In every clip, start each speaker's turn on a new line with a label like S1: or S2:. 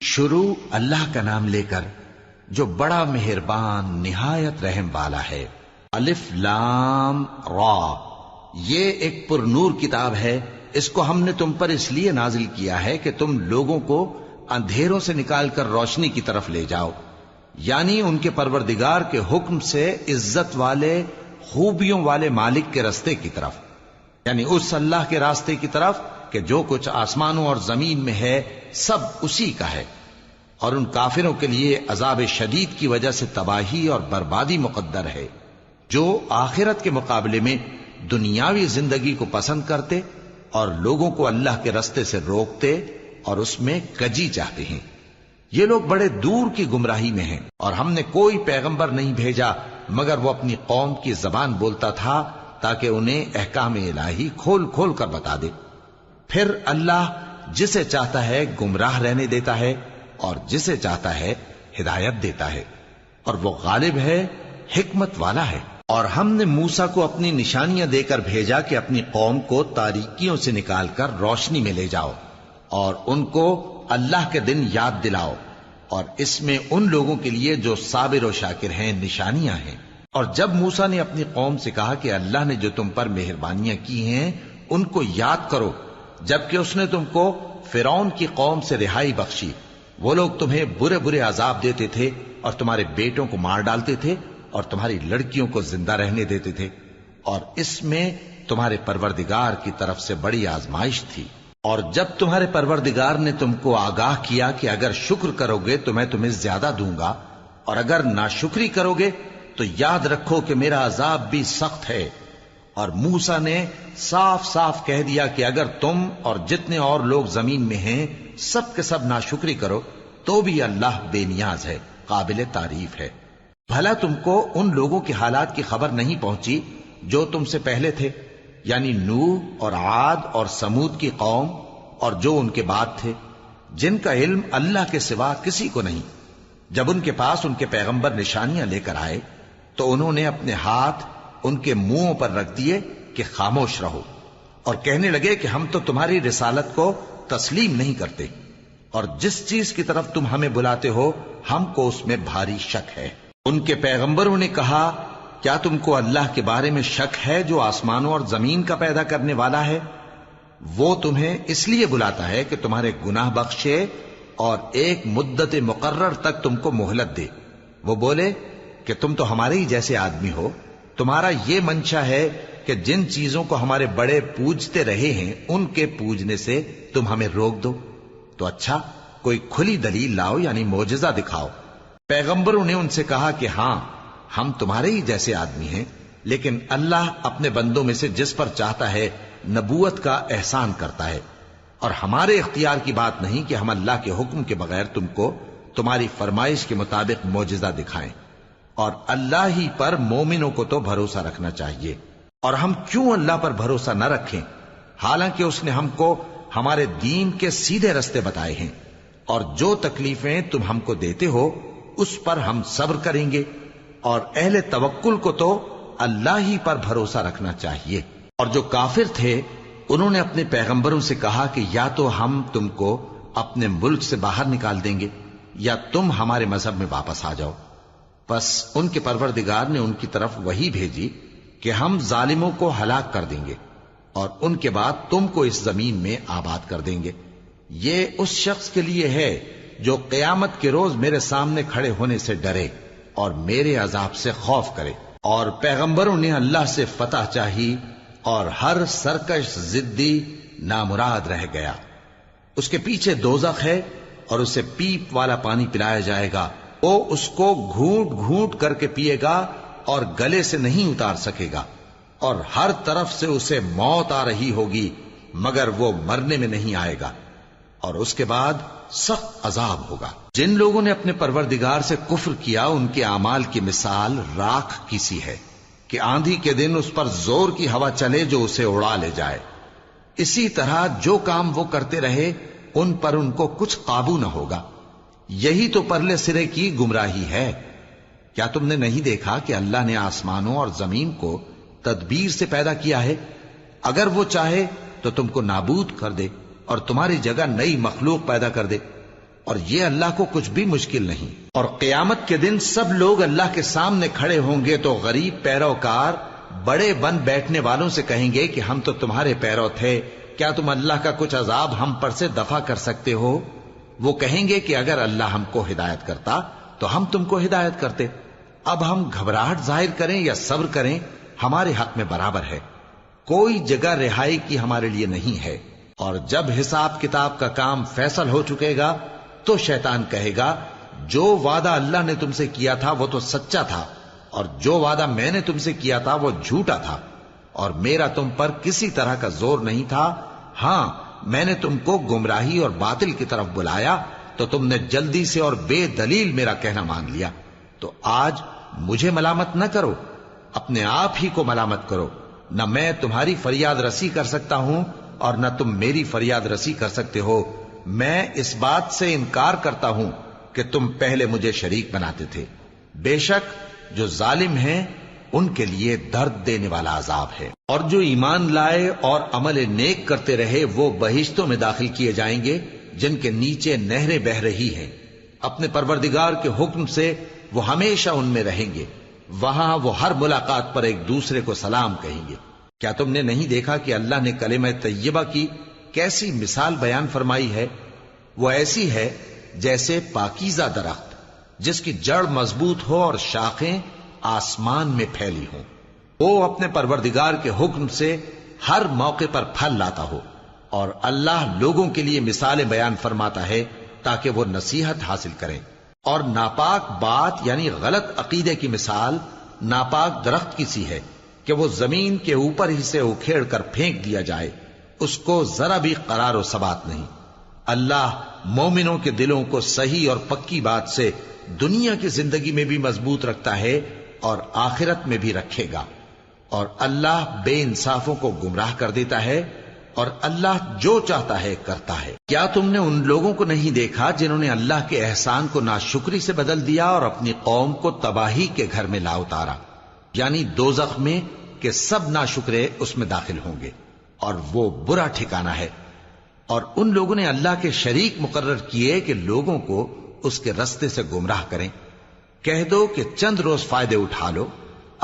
S1: شروع اللہ کا نام لے کر جو بڑا مہربان نہایت رحم والا ہے۔ الف لام را، یہ ایک پر نور کتاب ہے، اس کو ہم نے تم پر اس لیے نازل کیا ہے کہ تم لوگوں کو اندھیروں سے نکال کر روشنی کی طرف لے جاؤ، یعنی ان کے پروردگار کے حکم سے عزت والے خوبیوں والے مالک کے راستے کی طرف، یعنی اس اللہ کے راستے کی طرف کہ جو کچھ آسمانوں اور زمین میں ہے سب اسی کا ہے۔ اور ان کافروں کے لیے عذاب شدید کی وجہ سے تباہی اور بربادی مقدر ہے، جو آخرت کے مقابلے میں دنیاوی زندگی کو پسند کرتے اور لوگوں کو اللہ کے راستے سے روکتے اور اس میں کجی چاہتے ہیں۔ یہ لوگ بڑے دور کی گمراہی میں ہیں، اور ہم نے کوئی پیغمبر نہیں بھیجا مگر وہ اپنی قوم کی زبان بولتا تھا تاکہ انہیں احکام الہی کھول کھول کر بتا دے۔ پھر اللہ جسے چاہتا ہے گمراہ رہنے دیتا ہے اور جسے چاہتا ہے ہدایت دیتا ہے، اور وہ غالب ہے، حکمت والا ہے۔ اور ہم نے موسیٰ کو اپنی نشانیاں دے کر بھیجا کہ اپنی قوم کو تاریکیوں سے نکال کر روشنی میں لے جاؤ اور ان کو اللہ کے دن یاد دلاؤ، اور اس میں ان لوگوں کے لیے جو صابر و شاکر ہیں نشانیاں ہیں۔ اور جب موسیٰ نے اپنی قوم سے کہا کہ اللہ نے جو تم پر مہربانیاں کی ہیں ان کو یاد کرو، جبکہ اس نے تم کو فرعون کی قوم سے رہائی بخشی، وہ لوگ تمہیں برے برے عذاب دیتے تھے اور تمہارے بیٹوں کو مار ڈالتے تھے اور تمہاری لڑکیوں کو زندہ رہنے دیتے تھے، اور اس میں تمہارے پروردگار کی طرف سے بڑی آزمائش تھی۔ اور جب تمہارے پروردگار نے تم کو آگاہ کیا کہ اگر شکر کرو گے تو میں تمہیں زیادہ دوں گا، اور اگر ناشکری کرو گے تو یاد رکھو کہ میرا عذاب بھی سخت ہے۔ اور موسیٰ نے صاف صاف کہہ دیا کہ اگر تم اور جتنے اور لوگ زمین میں ہیں سب کے سب ناشکری کرو تو بھی اللہ بے نیاز ہے، قابل تعریف ہے۔ بھلا تم کو ان لوگوں کے حالات کی خبر نہیں پہنچی جو تم سے پہلے تھے، یعنی نوح اور عاد اور سمود کی قوم اور جو ان کے بعد تھے، جن کا علم اللہ کے سوا کسی کو نہیں۔ جب ان کے پاس ان کے پیغمبر نشانیاں لے کر آئے تو انہوں نے اپنے ہاتھ ان کے منہوں پر رکھ دیے کہ خاموش رہو، اور کہنے لگے کہ ہم تو تمہاری رسالت کو تسلیم نہیں کرتے، اور جس چیز کی طرف تم ہمیں بلاتے ہو ہم کو اس میں بھاری شک ہے۔ ان کے پیغمبروں نے کہا، کیا تم کو اللہ کے بارے میں شک ہے جو آسمانوں اور زمین کا پیدا کرنے والا ہے؟ وہ تمہیں اس لیے بلاتا ہے کہ تمہارے گناہ بخشے اور ایک مدت مقرر تک تم کو مہلت دے۔ وہ بولے کہ تم تو ہمارے ہی جیسے آدمی ہو، تمہارا یہ منشا ہے کہ جن چیزوں کو ہمارے بڑے پوجتے رہے ہیں ان کے پوجنے سے تم ہمیں روک دو، تو اچھا کوئی کھلی دلیل لاؤ، یعنی معجزہ دکھاؤ۔ پیغمبروں نے ان سے کہا کہ ہاں ہم تمہارے ہی جیسے آدمی ہیں، لیکن اللہ اپنے بندوں میں سے جس پر چاہتا ہے نبوت کا احسان کرتا ہے، اور ہمارے اختیار کی بات نہیں کہ ہم اللہ کے حکم کے بغیر تم کو تمہاری فرمائش کے مطابق معجزہ دکھائیں، اور اللہ ہی پر مومنوں کو تو بھروسہ رکھنا چاہیے۔ اور ہم کیوں اللہ پر بھروسہ نہ رکھیں حالانکہ اس نے ہم کو ہمارے دین کے سیدھے رستے بتائے ہیں، اور جو تکلیفیں تم ہم کو دیتے ہو اس پر ہم صبر کریں گے، اور اہل توکل کو تو اللہ ہی پر بھروسہ رکھنا چاہیے۔ اور جو کافر تھے انہوں نے اپنے پیغمبروں سے کہا کہ یا تو ہم تم کو اپنے ملک سے باہر نکال دیں گے یا تم ہمارے مذہب میں واپس آ جاؤ۔ پس ان کے پروردگار نے ان کی طرف وحی بھیجی کہ ہم ظالموں کو ہلاک کر دیں گے اور ان کے بعد تم کو اس زمین میں آباد کر دیں گے۔ یہ اس شخص کے لیے ہے جو قیامت کے روز میرے سامنے کھڑے ہونے سے ڈرے اور میرے عذاب سے خوف کرے۔ اور پیغمبروں نے اللہ سے فتح چاہی اور ہر سرکش ضدی نامراد رہ گیا۔ اس کے پیچھے دوزخ ہے اور اسے پیپ والا پانی پلایا جائے گا، وہ اس کو گھونٹ گھونٹ کر کے پیے گا اور گلے سے نہیں اتار سکے گا، اور ہر طرف سے اسے موت آ رہی ہوگی مگر وہ مرنے میں نہیں آئے گا، اور اس کے بعد سخت عذاب ہوگا۔ جن لوگوں نے اپنے پروردگار سے کفر کیا ان کے اعمال کی مثال راکھ کی سی ہے کہ آندھی کے دن اس پر زور کی ہوا چلے جو اسے اڑا لے جائے۔ اسی طرح جو کام وہ کرتے رہے ان پر ان کو کچھ قابو نہ ہوگا۔ یہی تو پرلے سرے کی گمراہی ہے۔ کیا تم نے نہیں دیکھا کہ اللہ نے آسمانوں اور زمین کو تدبیر سے پیدا کیا ہے؟ اگر وہ چاہے تو تم کو نابود کر دے اور تمہاری جگہ نئی مخلوق پیدا کر دے۔ اور یہ اللہ کو کچھ بھی مشکل نہیں۔ اور قیامت کے دن سب لوگ اللہ کے سامنے کھڑے ہوں گے تو غریب پیروکار بڑے بن بیٹھنے والوں سے کہیں گے کہ ہم تو تمہارے پیرو تھے، کیا تم اللہ کا کچھ عذاب ہم پر سے دفع کر سکتے ہو؟ وہ کہیں گے کہ اگر اللہ ہم کو ہدایت کرتا تو ہم تم کو ہدایت کرتے۔ اب ہم گھبراہٹ ظاہر کریں یا صبر کریں ہمارے حق میں برابر ہے، کوئی جگہ رہائی کی ہمارے لیے نہیں ہے۔ اور جب حساب کتاب کا کام فیصل ہو چکے گا تو شیطان کہے گا جو وعدہ اللہ نے تم سے کیا تھا وہ تو سچا تھا، اور جو وعدہ میں نے تم سے کیا تھا وہ جھوٹا تھا، اور میرا تم پر کسی طرح کا زور نہیں تھا۔ ہاں، میں نے تم کو گمراہی اور باطل کی طرف بلایا تو تم نے جلدی سے اور بے دلیل میرا کہنا مان لیا، تو آج مجھے ملامت نہ کرو، اپنے آپ ہی کو ملامت کرو۔ نہ میں تمہاری فریاد رسی کر سکتا ہوں اور نہ تم میری فریاد رسی کر سکتے ہو۔ میں اس بات سے انکار کرتا ہوں کہ تم پہلے مجھے شریک بناتے تھے۔ بے شک جو ظالم ہیں ان کے لیے درد دینے والا عذاب ہے۔ اور جو ایمان لائے اور عمل نیک کرتے رہے وہ بہشتوں میں داخل کیے جائیں گے جن کے نیچے نہریں بہہ رہی ہیں، اپنے پروردگار کے حکم سے وہ ہمیشہ ان میں رہیں گے، وہاں وہ ہر ملاقات پر ایک دوسرے کو سلام کہیں گے۔ کیا تم نے نہیں دیکھا کہ اللہ نے کلمہ طیبہ کی کیسی مثال بیان فرمائی ہے؟ وہ ایسی ہے جیسے پاکیزہ درخت جس کی جڑ مضبوط ہو اور شاخیں آسمان میں پھیلی ہوں، وہ اپنے پروردگار کے حکم سے ہر موقع پر پھل لاتا ہو۔ اور اللہ لوگوں کے لیے مثالیں بیان فرماتا ہے تاکہ وہ نصیحت حاصل کریں۔ اور ناپاک بات یعنی غلط عقیدے کی مثال ناپاک درخت کی سی ہے کہ وہ زمین کے اوپر ہی سے اکھیڑ کر پھینک دیا جائے، اس کو ذرا بھی قرار و ثبات نہیں۔ اللہ مومنوں کے دلوں کو صحیح اور پکی بات سے دنیا کی زندگی میں بھی مضبوط رکھتا ہے اور آخرت میں بھی رکھے گا۔ اور اللہ بے انصافوں کو گمراہ کر دیتا ہے، اور اللہ جو چاہتا ہے کرتا ہے۔ کیا تم نے ان لوگوں کو نہیں دیکھا جنہوں نے اللہ کے احسان کو ناشکری سے بدل دیا اور اپنی قوم کو تباہی کے گھر میں لا اتارا، یعنی دوزخ میں، کہ سب ناشکرے اس میں داخل ہوں گے اور وہ برا ٹھکانہ ہے۔ اور ان لوگوں نے اللہ کے شریک مقرر کیے کہ لوگوں کو اس کے رستے سے گمراہ کریں۔ کہہ دو کہ چند روز فائدے اٹھا لو،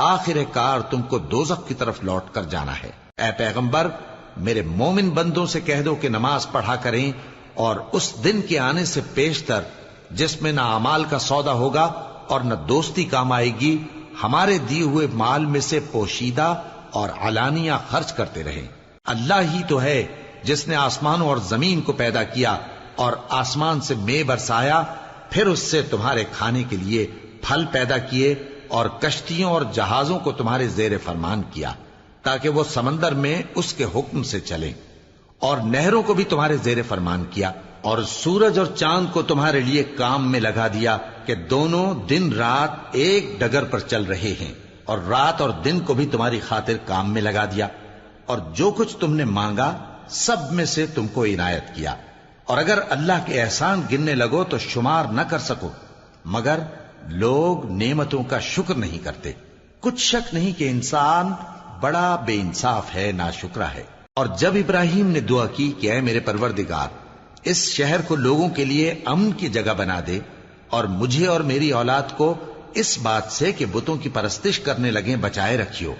S1: آخر کار تم کو دوزخ کی طرف لوٹ کر جانا ہے۔ اے پیغمبر، میرے مومن بندوں سے کہہ دو کہ نماز پڑھا کریں، اور اس دن کے آنے سے پیشتر جس میں نہ اعمال کا سودا ہوگا اور نہ دوستی کام آئے گی، ہمارے دیے ہوئے مال میں سے پوشیدہ اور علانیہ خرچ کرتے رہیں۔ اللہ ہی تو ہے جس نے آسمانوں اور زمین کو پیدا کیا اور آسمان سے مے برسایا، پھر اس سے تمہارے کھانے کے لیے پھل پیدا کیے اور کشتیوں اور جہازوں کو تمہارے زیر فرمان کیا تاکہ وہ سمندر میں اس کے حکم سے چلیں، اور نہروں کو بھی تمہارے زیر فرمان کیا، اور سورج اور چاند کو تمہارے لیے کام میں لگا دیا کہ دونوں دن رات ایک ڈگر پر چل رہے ہیں، اور رات اور دن کو بھی تمہاری خاطر کام میں لگا دیا، اور جو کچھ تم نے مانگا سب میں سے تم کو عنایت کیا۔ اور اگر اللہ کے احسان گننے لگو تو شمار نہ کر سکو، مگر لوگ نعمتوں کا شکر نہیں کرتے۔ کچھ شک نہیں کہ انسان بڑا بے انصاف ہے، ناشکرا ہے۔ اور جب ابراہیم نے دعا کی کہ اے میرے پروردگار، اس شہر کو لوگوں کے لیے امن کی جگہ بنا دے، اور مجھے اور میری اولاد کو اس بات سے کہ بتوں کی پرستش کرنے لگیں بچائے رکھیو۔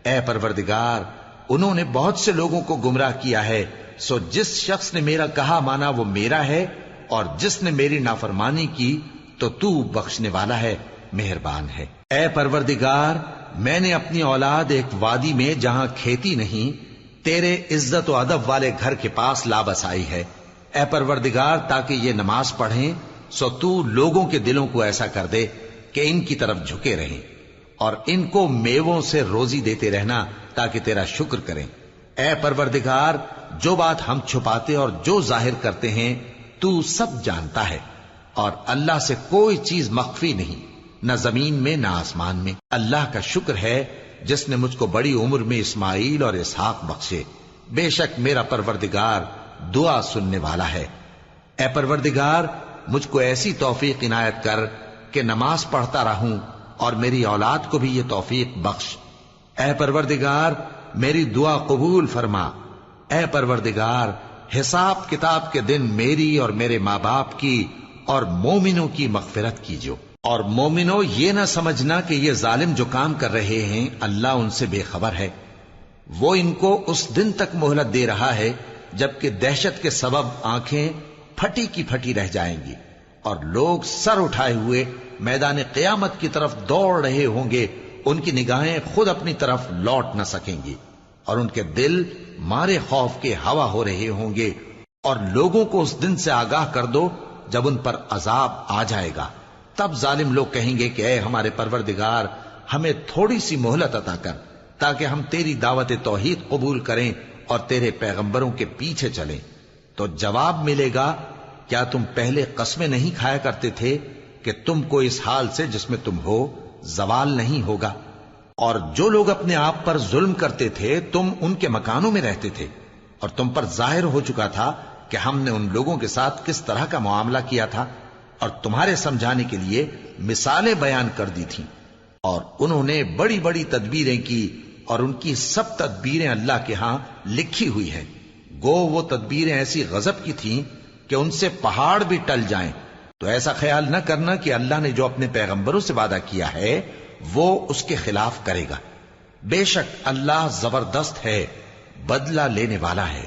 S1: اے پروردگار، انہوں نے بہت سے لوگوں کو گمراہ کیا ہے، سو جس شخص نے میرا کہا مانا وہ میرا ہے، اور جس نے میری نافرمانی کی تو تو بخشنے والا ہے، مہربان ہے۔ اے پروردگار، میں نے اپنی اولاد ایک وادی میں جہاں کھیتی نہیں، تیرے عزت و ادب والے گھر کے پاس لا بسائی ہے۔ اے پروردگار، تاکہ یہ نماز پڑھیں، سو تو لوگوں کے دلوں کو ایسا کر دے کہ ان کی طرف جھکے رہیں، اور ان کو میووں سے روزی دیتے رہنا تاکہ تیرا شکر کریں۔ اے پروردگار، جو بات ہم چھپاتے اور جو ظاہر کرتے ہیں تو سب جانتا ہے، اور اللہ سے کوئی چیز مخفی نہیں، نہ زمین میں نہ آسمان میں۔ اللہ کا شکر ہے جس نے مجھ کو بڑی عمر میں اسماعیل اور اسحاق بخشے، بے شک میرا پروردگار دعا سننے والا ہے۔ اے پروردگار، مجھ کو ایسی توفیق عنایت کر کہ نماز پڑھتا رہوں، اور میری اولاد کو بھی یہ توفیق بخش۔ اے پروردگار، میری دعا قبول فرما۔ اے پروردگار، حساب کتاب کے دن میری اور میرے ماں باپ کی اور مومنوں کی مغفرت کیجو۔ اور مومنوں یہ نہ سمجھنا کہ یہ ظالم جو کام کر رہے ہیں اللہ ان سے بے خبر ہے، وہ ان کو اس دن تک مہلت دے رہا ہے جبکہ دہشت کے سبب آنکھیں پھٹی کی پھٹی رہ جائیں گی اور لوگ سر اٹھائے ہوئے میدان قیامت کی طرف دوڑ رہے ہوں گے، ان کی نگاہیں خود اپنی طرف لوٹ نہ سکیں گی اور ان کے دل مارے خوف کے ہوا ہو رہے ہوں گے۔ اور لوگوں کو اس دن سے آگاہ کر دو جب ان پر عذاب آ جائے گا، تب ظالم لوگ کہیں گے کہ اے ہمارے پروردگار، ہمیں تھوڑی سی مہلت عطا کر تاکہ ہم تیری دعوت توحید قبول کریں اور تیرے پیغمبروں کے پیچھے چلیں۔ تو جواب ملے گا، کیا تم پہلے قسمیں نہیں کھایا کرتے تھے کہ تم کو اس حال سے جس میں تم ہو زوال نہیں ہوگا؟ اور جو لوگ اپنے آپ پر ظلم کرتے تھے تم ان کے مکانوں میں رہتے تھے، اور تم پر ظاہر ہو چکا تھا کہ ہم نے ان لوگوں کے ساتھ کس طرح کا معاملہ کیا تھا، اور تمہارے سمجھانے کے لیے مثالیں بیان کر دی تھیں۔ اور انہوں نے بڑی بڑی تدبیریں کی، اور ان کی سب تدبیریں اللہ کے ہاں لکھی ہوئی ہیں۔ گو وہ تدبیریں ایسی غضب کی تھیں کہ ان سے پہاڑ بھی ٹل جائیں۔ تو ایسا خیال نہ کرنا کہ اللہ نے جو اپنے پیغمبروں سے وعدہ کیا ہے وہ اس کے خلاف کرے گا۔ بے شک اللہ زبردست ہے، بدلہ لینے والا ہے۔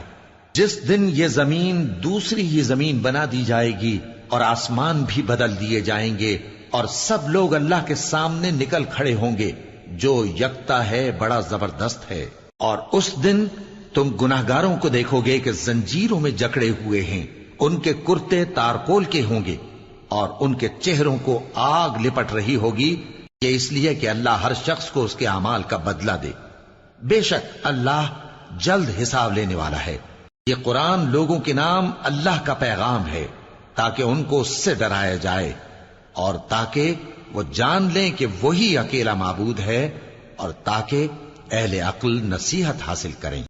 S1: جس دن یہ زمین دوسری ہی زمین بنا دی جائے گی اور آسمان بھی بدل دیے جائیں گے اور سب لوگ اللہ کے سامنے نکل کھڑے ہوں گے، جو یکتا ہے بڑا زبردست ہے۔ اور اس دن تم گناہگاروں کو دیکھو گے کہ زنجیروں میں جکڑے ہوئے ہیں، ان کے کرتے تارکول کے ہوں گے اور ان کے چہروں کو آگ لپٹ رہی ہوگی، یہ اس لیے کہ اللہ ہر شخص کو اس کے اعمال کا بدلہ دے۔ بے شک اللہ جلد حساب لینے والا ہے۔ یہ قرآن لوگوں کے نام اللہ کا پیغام ہے تاکہ ان کو اس سے ڈرایا جائے اور تاکہ وہ جان لیں کہ وہی اکیلا معبود ہے، اور تاکہ اہل عقل نصیحت حاصل کریں۔